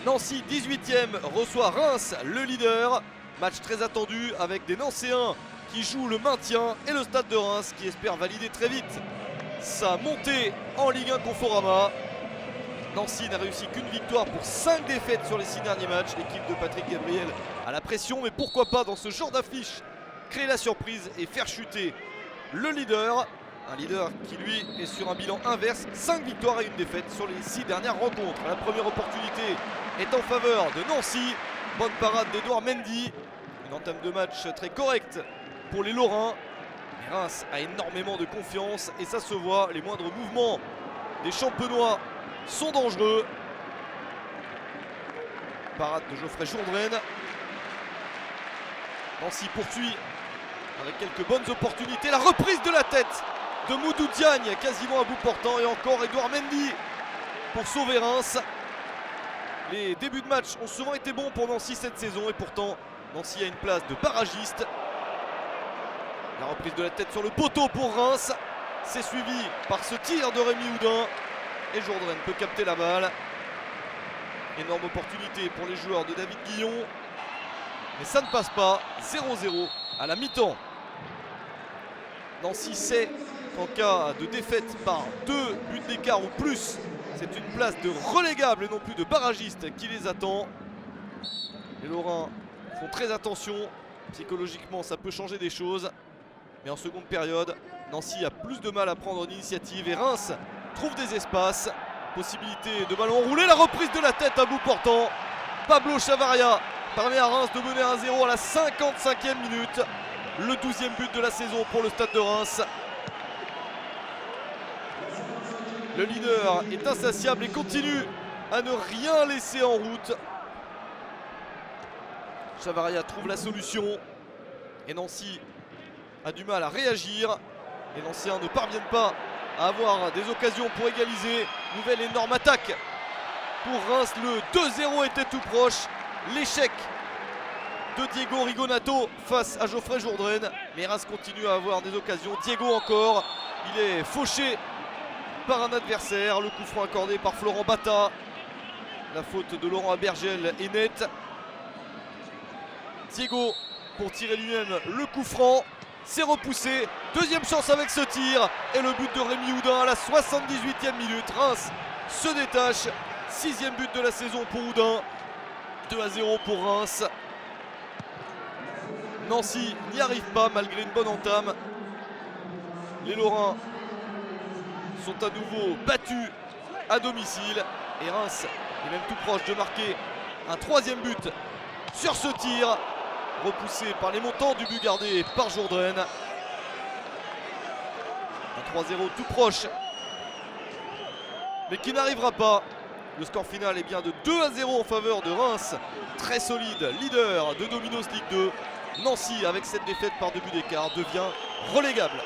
Nancy 18e reçoit Reims, le leader. Match très attendu avec des Nancéens qui jouent le maintien et le Stade de Reims qui espère valider très vite sa montée en Ligue 1 Conforama. Nancy n'a réussi qu'une victoire pour 5 défaites sur les 6 derniers matchs. L'équipe de Patrick Gabriel a la pression, mais pourquoi pas dans ce genre d'affiche créer la surprise et faire chuter le leader. Un leader qui lui est sur un bilan inverse, 5 victoires et 1 défaite sur les 6 dernières rencontres. La première opportunité est en faveur de Nancy. Bonne parade d'Edouard Mendy. Une entame de match très correcte pour les Lorrains. Mais Reims a énormément de confiance et ça se voit. Les moindres mouvements des Champenois sont dangereux. Parade de Geoffrey Jourdain. Nancy poursuit avec quelques bonnes opportunités. La reprise de la tête de Moudou Diagne, quasiment à bout portant. Et encore Edouard Mendy pour sauver Reims. Les débuts de match ont souvent été bons pour Nancy cette saison. Et pourtant, Nancy a une place de barragiste. La reprise de la tête sur le poteau pour Reims. C'est suivi par ce tir de Rémi Houdin. Et Jourdain peut capter la balle. Énorme opportunité pour les joueurs de David Guillon. Mais ça ne passe pas. 0-0 à la mi-temps. Nancy sait qu'en cas de défaite par 2 buts d'écart ou plus, c'est une place de relégable et non plus de barragiste qui les attend. Les Lorrains font très attention. Psychologiquement, ça peut changer des choses. Mais en seconde période, Nancy a plus de mal à prendre l'initiative et Reims trouve des espaces. Possibilité de ballon roulé. La reprise de la tête à bout portant. Pablo Chavaria permet à Reims de mener 1-0 à la 55e minute. Le 12e but de la saison pour le Stade de Reims. Le leader est insatiable et continue à ne rien laisser en route. Chavaria trouve la solution. Et Nancy a du mal à réagir. Les Nancéens ne parviennent pas à avoir des occasions pour égaliser. Nouvelle énorme attaque pour Reims. Le 2-0 était tout proche. L'échec de Diego Rigonato face à Geoffrey Jourdain. Mais Reims continue à avoir des occasions. Diego encore. Il est fauché par un adversaire. Le coup franc accordé par Florent Bata. La faute de Laurent Abergel est nette. Diego pour tirer lui-même le coup franc. C'est repoussé. Deuxième chance avec ce tir. Et le but de Rémi Houdin à la 78e minute. Reims se détache. 6e but de la saison pour Houdin. 2-0 pour Reims. Nancy n'y arrive pas malgré une bonne entame. Les Lorrains sont à nouveau battus à domicile. Et Reims est même tout proche de marquer un 3e but sur ce tir. Repoussé par les montants du but gardé par Jourdain. Un 3-0 tout proche. Mais qui n'arrivera pas. Le score final est bien de 2-0 en faveur de Reims. Très solide, leader de Dominos Ligue 2. Nancy, avec cette défaite par 2 buts d'écart, devient relégable.